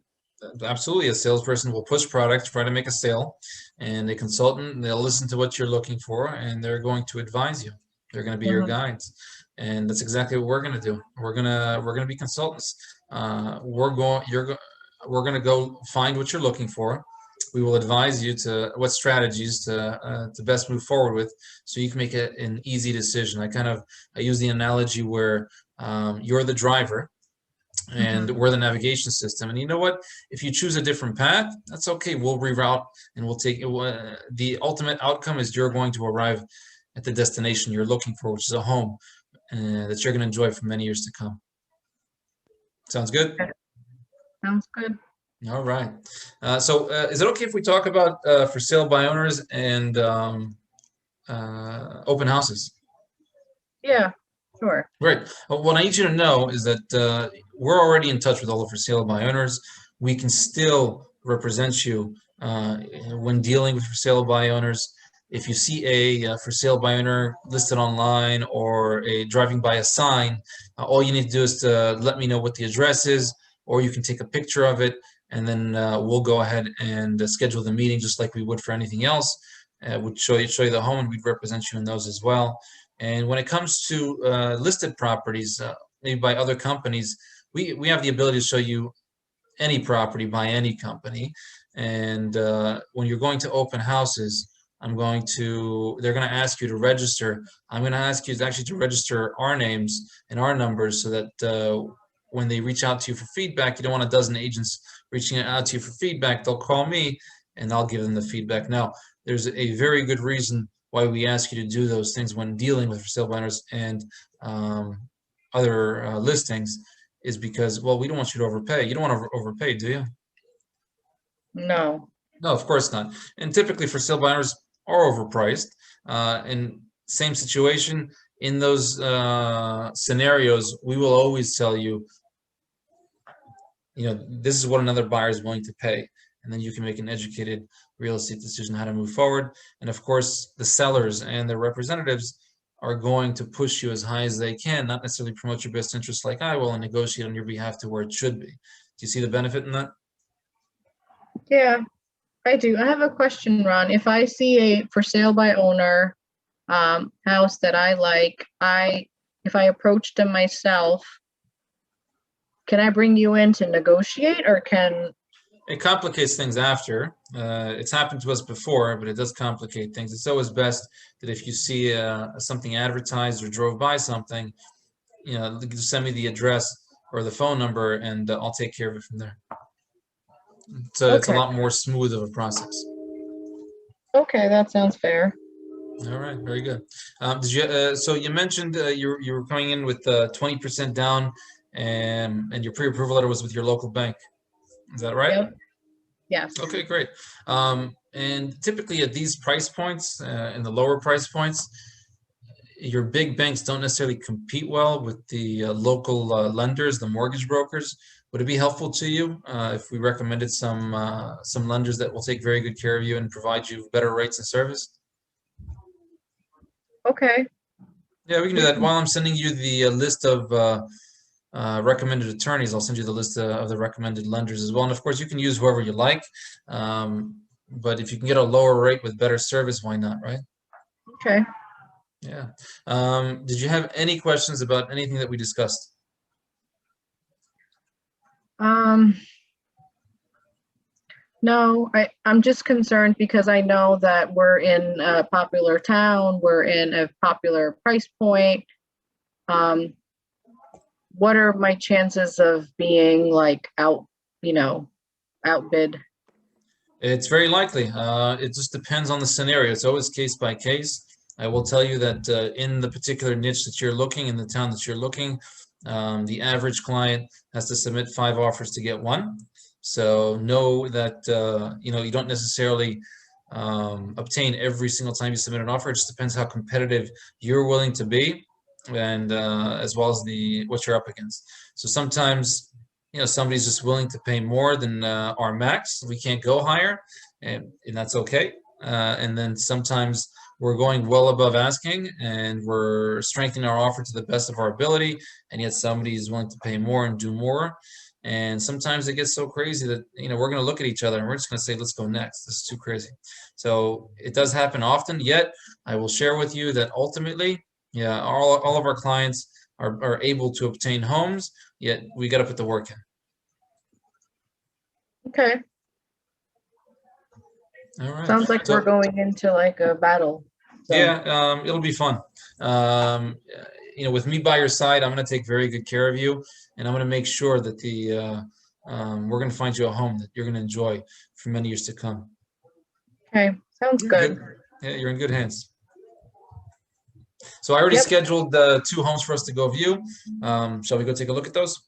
Absolutely. A salesperson will push products, try to make a sale, and a consultant, they'll listen to what you're looking for, and they're going to advise you. They're going to be your guides. And that's exactly what we're going to do. We're going to be consultants. We're going to go find what you're looking for. We will advise you to what strategies to best move forward with, so you can make an easy decision. I use the analogy where you're the driver and we're the navigation system. And you know what? If you choose a different path, that's okay. We'll reroute and we'll take it. The ultimate outcome is you're going to arrive at the destination you're looking for, which is a home that you're going to enjoy for many years to come. Sounds good?
Sounds good.
All right. So is it okay if we talk about for sale by owners and open houses?
Yeah, sure.
Great. Well, what I need you to know is that we're already in touch with all the for sale by owners. We can still represent you when dealing with for sale by owners. If you see a for sale by owner listed online or driving by a sign, all you need to do is to let me know what the address is. or you can take a picture of it, and then we'll go ahead and schedule the meeting just like we would for anything else. We'd show you the home, and we'd represent you in those as well. And when it comes to listed properties, maybe by other companies, we have the ability to show you any property by any company. And when you're going to open houses, they're going to ask you to register. I'm going to ask you actually to register our names and our numbers so that when they reach out to you for feedback, you don't want a dozen agents reaching out to you for feedback. They'll call me and I'll give them the feedback. Now, there's a very good reason why we ask you to do those things when dealing with for sale by owners and other listings, is because, well, we don't want you to overpay. You don't want to overpay, do you?
No.
No, of course not. And typically for sale by owners are overpriced. In same situation, in those scenarios, we will always tell you, this is what another buyer is willing to pay. And then you can make an educated real estate decision how to move forward. And of course, the sellers and their representatives are going to push you as high as they can, not necessarily promote your best interest like I will, and negotiate on your behalf to where it should be. Do you see the benefit in that?
Yeah, I do. I have a question, Ron. If I see a for sale by owner house that I like, if I approach them myself, can I bring you in to negotiate, or can...
It complicates things after. It's happened to us before, but it does complicate things. It's always best that if you see something advertised or drove by something, just send me the address or the phone number, and I'll take care of it from there. So It's a lot more smooth of a process.
Okay, that sounds fair.
All right, very good. So you mentioned you were coming in with 20% down, and your pre-approval letter was with your local bank. Is that right?
Yep. Yes.
Okay, great. And typically at these price points, in the lower price points, your big banks don't necessarily compete well with the local lenders, the mortgage brokers. Would it be helpful to you if we recommended some lenders that will take very good care of you and provide you better rates and service?
Okay.
Yeah, we can do that. While I'm sending you the list of recommended attorneys, I'll send you the list of the recommended lenders as well. And of course, you can use whoever you like. But if you can get a lower rate with better service, why not, right?
Okay.
Yeah. Did you have any questions about anything that we discussed?
No, I'm just concerned because I know that we're in a popular town, we're in a popular price point. What are my chances of being like outbid?
It's very likely. It just depends on the scenario. It's always case by case. I will tell you that in the particular niche that you're looking, in the town that you're looking, the average client has to submit 5 offers to get 1. So know that you don't necessarily obtain every single time you submit an offer. It just depends how competitive you're willing to be, and as well as what you're up against. So sometimes somebody's just willing to pay more than our max. We can't go higher, and that's okay. And then sometimes we're going well above asking, and we're strengthening our offer to the best of our ability, and yet somebody is willing to pay more and do more. And sometimes it gets so crazy that we're going to look at each other and we're just going to say, let's go next. This is too crazy. So it does happen often. Yet I will share with you that ultimately, yeah, all of our clients are able to obtain homes. Yet we got to put the work in.
Okay.
All right.
Sounds like we're going into like a battle. So.
Yeah, it'll be fun. With me by your side, I'm going to take very good care of you, and I'm going to make sure that we're going to find you a home that you're going to enjoy for many years to come.
Okay, sounds good.
Yeah, you're in good hands. So I already scheduled 2 homes for us to go view. Shall we go take a look at those?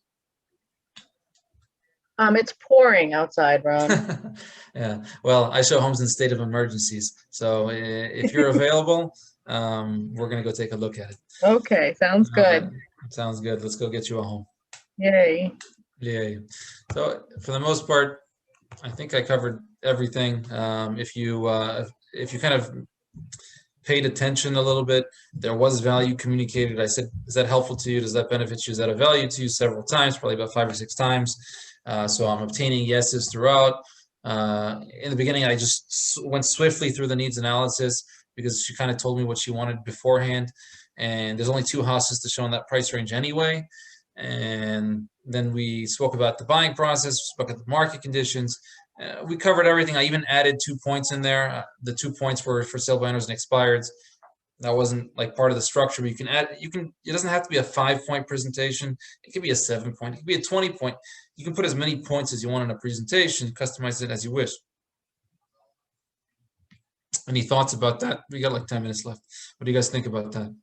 It's pouring outside, Ron.
Yeah, well, I show homes in state of emergencies. So if you're available, we're going to go take a look at it.
Okay, sounds good.
Sounds good. Let's go get you a home.
Yay.
Yay. So for the most part, I think I covered everything. If you kind of paid attention a little bit, there was value communicated. I said, is that helpful to you? Does that benefit you? Is that a value to you? Several times, probably about 5 or 6 times. So I'm obtaining yeses throughout. In the beginning, I just went swiftly through the needs analysis because she kind of told me what she wanted beforehand. And there's only 2 houses to show in that price range anyway. And then we spoke about the buying process, spoke about the market conditions. We covered everything. I even added 2 points in there. The 2 points were for sale by owners and expireds. That wasn't like part of the structure, but you can add, it doesn't have to be a 5-point presentation. It could be a 7-point, it could be a 20-point. You can put as many points as you want in a presentation, customize it as you wish. Any thoughts about that? We got like 10 minutes left. What do you guys think about that?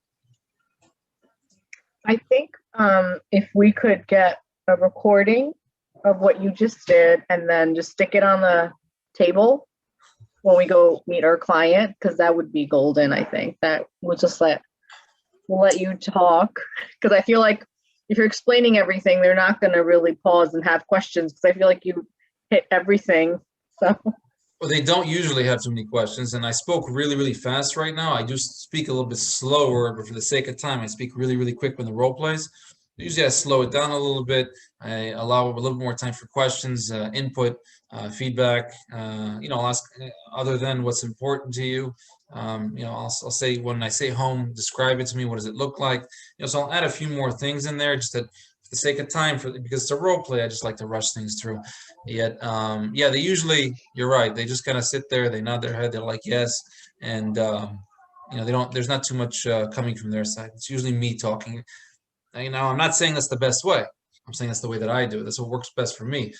I think if we could get a recording of what you just did and then just stick it on the table when we go meet our client, because that would be golden. I think that we'll just let you talk, because I feel like if you're explaining everything, they're not going to really pause and have questions, because I feel like you hit everything. So.
Well, they don't usually have too many questions, and I spoke really, really fast right now. I do speak a little bit slower, but for the sake of time, I speak really, really quick when the role plays. Usually I slow it down a little bit. I allow a little more time for questions, input, feedback. I'll ask other than what's important to you. I'll say, when I say home, describe it to me. What does it look like? So I'll add a few more things in there just that for the sake of time, because it's a role play. I just like to rush things through. Yet, they usually, you're right. They just kind of sit there. They nod their head. They're like, yes. And, there's not too much coming from their side. It's usually me talking. I'm not saying that's the best way. I'm saying that's the way that I do it. That's what works best for me. You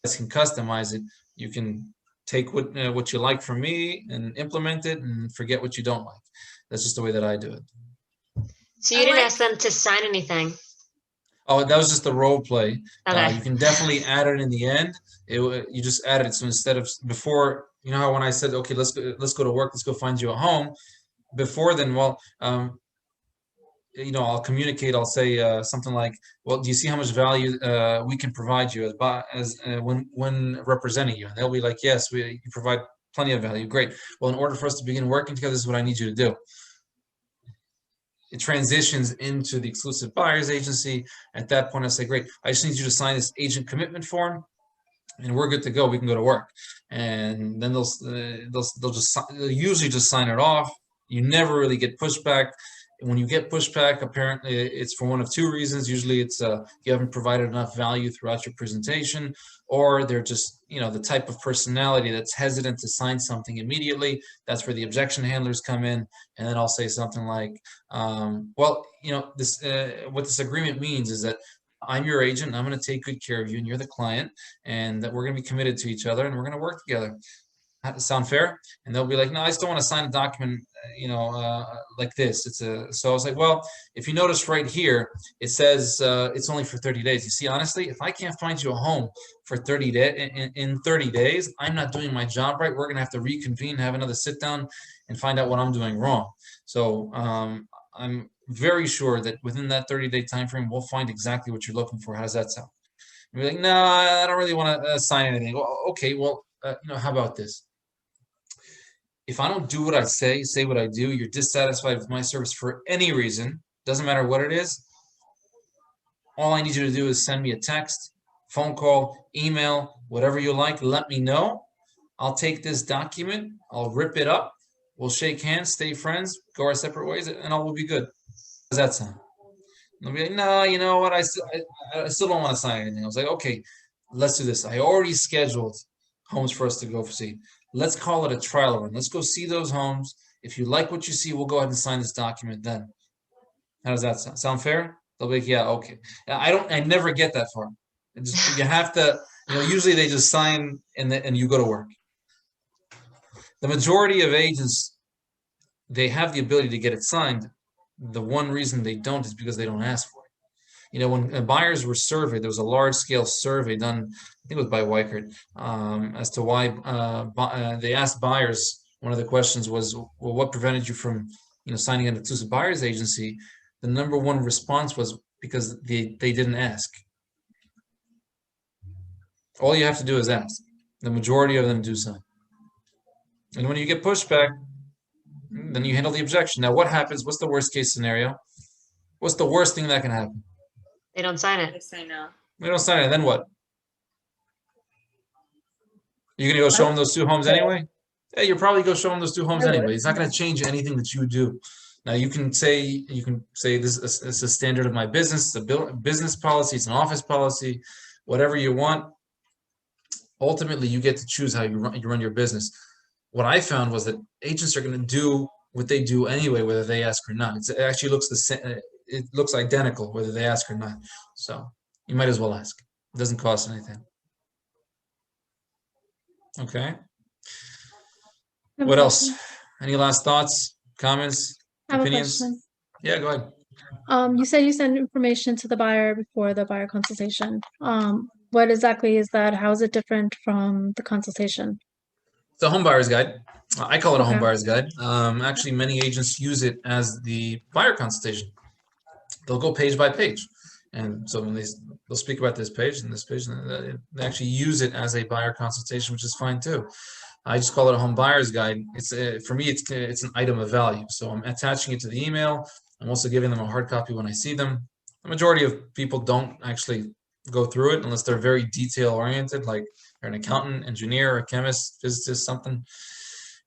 guys can customize it. You can take what you like from me and implement it, and forget what you don't like. That's just the way that I do it.
So you didn't ask them to sign anything?
Oh, that was just the role play.
Okay.
You can definitely add it in the end. You just added it. So instead of before, how when I said, okay, let's go to work, let's go find you a home. Before then, I'll communicate. I'll say something like, "Well, do you see how much value we can provide you when representing you?" And they'll be like, "Yes, you provide plenty of value. Great. Well, in order for us to begin working together, this is what I need you to do." It transitions into the exclusive buyer's agency. At that point, I say, "Great. I just need you to sign this agent commitment form, and we're good to go. We can go to work." And then they'll usually just sign it off. You never really get pushback. When you get pushback, apparently it's for one of 2 reasons. Usually it's you haven't provided enough value throughout your presentation, or they're just, the type of personality that's hesitant to sign something immediately. That's where the objection handlers come in. And then I'll say something like, what this agreement means is that I'm your agent, and I'm going to take good care of you, and you're the client, and that we're going to be committed to each other, and we're going to work together. Sound fair? And they'll be like, "No, I just don't want to sign a document, like this." So I was like, "Well, if you notice right here, it says it's only for 30 days. You see, honestly, if I can't find you a home for 30 days in 30 days, I'm not doing my job right. We're gonna have to reconvene, have another sit down, and find out what I'm doing wrong." So I'm very sure that within that 30-day time frame, we'll find exactly what you're looking for. How does that sound? And you're like, "No, I don't really want to sign anything." Well, okay, well, how about this? If I don't do what I say what I do, you're dissatisfied with my service for any reason, doesn't matter what it is, all I need you to do is send me a text, phone call, email, whatever you like, let me know. I'll take this document, I'll rip it up, we'll shake hands, stay friends, go our separate ways, and all will be good. How does that sound? And they'll be like, "No, you know what, I still don't want to sign anything." I was like, "Okay, let's do this. I already scheduled homes for us to go see. Let's call it a trial run. Let's go see those homes. If you like what you see, we'll go ahead and sign this document then." How does that sound? Sound fair? They'll be like, "Yeah, okay." I never get that far. You have to, usually they just sign and you go to work. The majority of agents, they have the ability to get it signed. The one reason they don't is because they don't ask for it. When buyers were surveyed, there was a large-scale survey done, I think it was by Weichert, as to why they asked buyers. One of the questions was, "Well, what prevented you from, signing an exclusive buyer's agency?" The number one response was because they didn't ask. All you have to do is ask. The majority of them do sign. And when you get pushback, then you handle the objection. Now, what happens? What's the worst case scenario? What's the worst thing that can happen?
They don't sign it.
They say no.
They don't sign it. Then what? You're gonna go show them those 2 homes
Yeah.
anyway? Yeah, you'll probably go show them those 2 homes
I would,
anyway. It's not gonna change anything that you do. Now you can say this is a standard of my business, it's a business policy, it's an office policy, whatever you want. Ultimately, you get to choose how you run your business. What I found was that agents are going to do what they do anyway, whether they ask or not. It actually looks the same. It looks identical whether they ask or not. So you might as well ask. It doesn't cost anything. Okay.
I have a
What else?
question.
Any last thoughts, comments,
I have a
opinions?
question.
Yeah, go ahead.
You said you send information to the buyer before the buyer consultation. What exactly is that? How is it different from the consultation?
It's a home buyer's guide. I call it a home
Okay.
buyer's guide. Actually, many agents use it as the buyer consultation. They'll go page by page. And so when they'll speak about this page and this page, and they actually use it as a buyer consultation, which is fine too. I just call it a home buyer's guide. It's for me, it's an item of value. So I'm attaching it to the email. I'm also giving them a hard copy when I see them. The majority of people don't actually go through it unless they're very detail oriented, like they're an accountant, engineer, a chemist, physicist, something.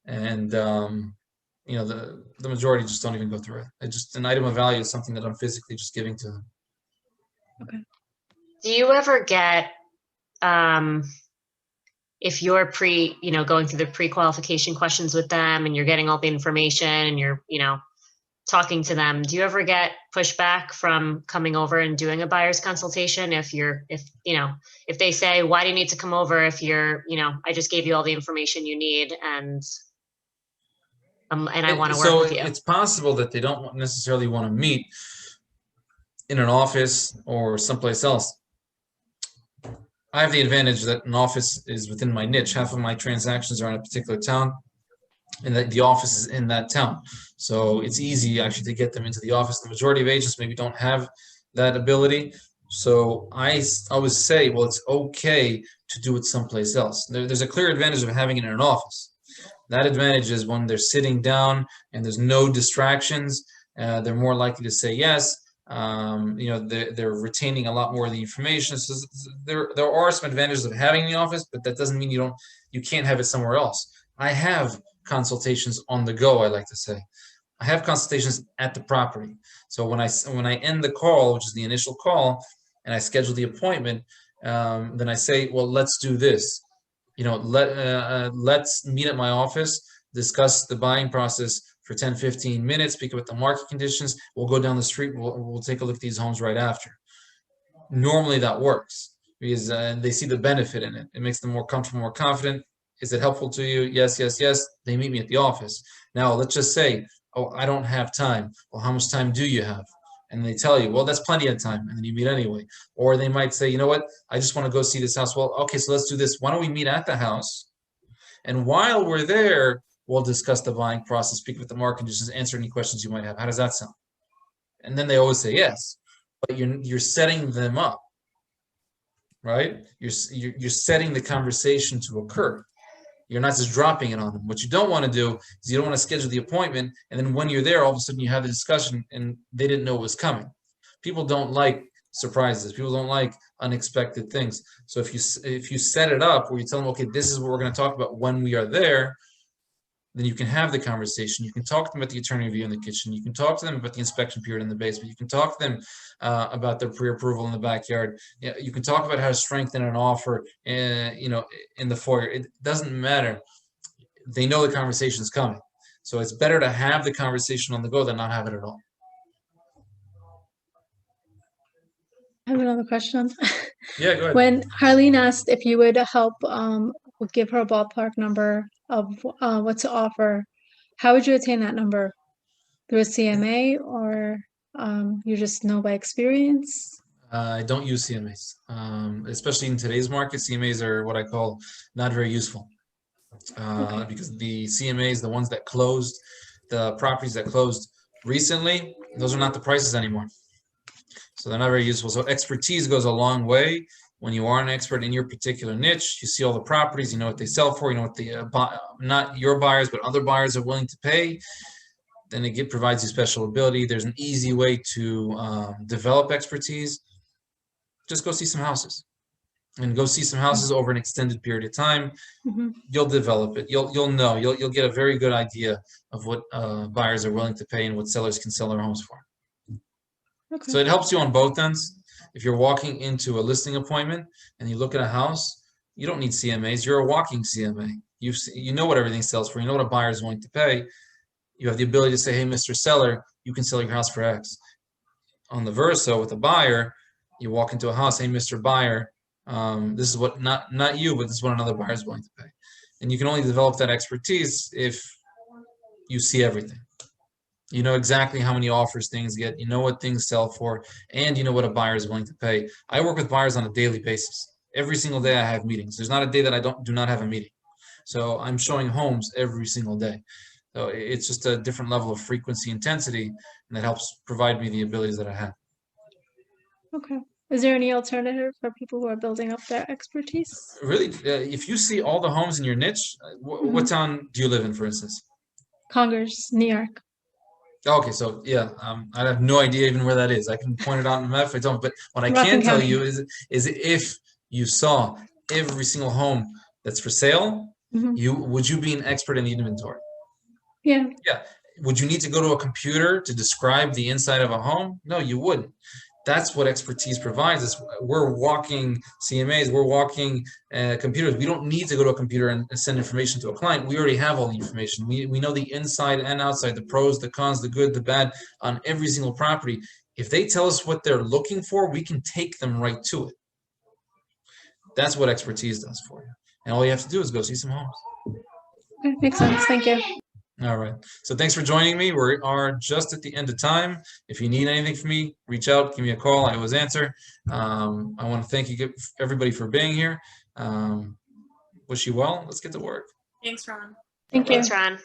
And you know, the majority just don't even go through it. It's just an item of value is something that I'm physically just giving to them.
Okay.
Do you ever get, if you're going through the pre-qualification questions with them and you're getting all the information and you're, talking to them, do you ever get pushback from coming over and doing a buyer's consultation? If they say, why do you need to come over if you're, I just gave you all the information you need and I want to work with you.
It's possible that they don't necessarily want to meet in an office or someplace else. I have the advantage that an office is within my niche. Half of my transactions are in a particular town, and that the office is in that town. So it's easy actually to get them into the office. The majority of agents maybe don't have that ability. So I always say, well, it's okay to do it someplace else. There's a clear advantage of having it in an office. That advantage is when they're sitting down and there's no distractions, they're more likely to say yes. They're retaining a lot more of the information. So there are some advantages of having the office, but that doesn't mean you can't have it somewhere else. I have consultations on the go, I like to say. I have consultations at the property. So when I end the call, which is the initial call, and I schedule the appointment, then I say, well, let's do this. Let's meet at my office, discuss the buying process for 10, 15 minutes, speak about the market conditions. We'll go down the street. We'll take a look at these homes right after. Normally that works because they see the benefit in it. It makes them more comfortable, more confident. Is it helpful to you? Yes, yes, yes. They meet me at the office. Now, let's just say, oh, I don't have time. Well, how much time do you have? And they tell you, well, that's plenty of time. And then you meet anyway. Or they might say, you know what? I just want to go see this house. Well, okay, so let's do this. Why don't we meet at the house? And while we're there, we'll discuss the buying process, speak with the market conditions, answer any questions you might have. How does that sound? And then they always say yes. But you're setting them up, right? You're setting the conversation to occur. You're not just dropping it on them. What you don't want to do is you don't want to schedule the appointment, and then when you're there, all of a sudden you have the discussion and they didn't know it was coming. People don't like surprises. People don't like unexpected things. So if you set it up where you tell them, okay, this is what we're going to talk about when we are there, then you can have the conversation. You can talk to them about the attorney review in the kitchen. You can talk to them about the inspection period in the basement. You can talk to them about their pre-approval in the backyard. You can talk about how to strengthen an offer, in the foyer. It doesn't matter. They know the conversation is coming. So it's better to have the conversation on the go than not have it at all.
I have another question.
Yeah, go ahead.
When Harleen asked if you would help give her a ballpark number of what to offer, how would you attain that number? Through a CMA or you just know by experience?
I don't use CMAs, especially in today's market. CMAs are what I call not very useful because the CMAs, the ones that closed, the properties that closed recently, those are not the prices anymore. So they're not very useful. So expertise goes a long way. When you are an expert in your particular niche, you see all the properties, you know what they sell for, you know what the not your buyers, but other buyers are willing to pay. Then it provides you special ability. There's an easy way to develop expertise. Just go see some houses. and go see some houses over an extended period of time,
Mhm.
you'll develop it. You'll know. You'll get a very good idea of what buyers are willing to pay and what sellers can sell their homes for.
Okay.
So it helps you on both ends. If you're walking into a listing appointment and you look at a house, you don't need CMAs. You're a walking CMA. You know what everything sells for. You know what a buyer is willing to pay. You have the ability to say, hey, Mr. Seller, you can sell your house for X. On the versa, with a buyer, you walk into a house, hey, Mr. Buyer, this is what, not you, but this is what another buyer is willing to pay. And you can only develop that expertise if you see everything. You know exactly how many offers things get, you know what things sell for, and you know what a buyer is willing to pay. I work with buyers on a daily basis. Every single day I have meetings. There's not a day that I do not have a meeting. So I'm showing homes every single day. So it's just a different level of frequency, intensity, and that helps provide me the abilities that I have.
Okay. Is there any alternative for people who are building up their expertise?
Really, if you see all the homes in your niche, what town do you live in, for instance?
Congers, New York.
Okay, so yeah, I have no idea even where that is. I can point it out in the map if I don't. But what I can
Rockland
tell
County.
you is if you saw every single home that's for sale, would you be an expert in inventory?
Yeah.
Yeah. Would you need to go to a computer to describe the inside of a home? No, you wouldn't. That's what expertise provides us. We're walking CMAs, we're walking computers. We don't need to go to a computer and send information to a client. We already have all the information. We know the inside and outside, the pros, the cons, the good, the bad on every single property. If they tell us what they're looking for, we can take them right to it. That's what expertise does for you. And all you have to do is go see some homes.
Okay, makes sense. Thank you.
All right. So thanks for joining me. We are just at the end of time. If you need anything from me, reach out, give me a call. I always answer. I want to thank you, everybody, for being here. Wish you well. Let's get to work.
Thanks, Ron.
Thank you.
Thanks, Ron.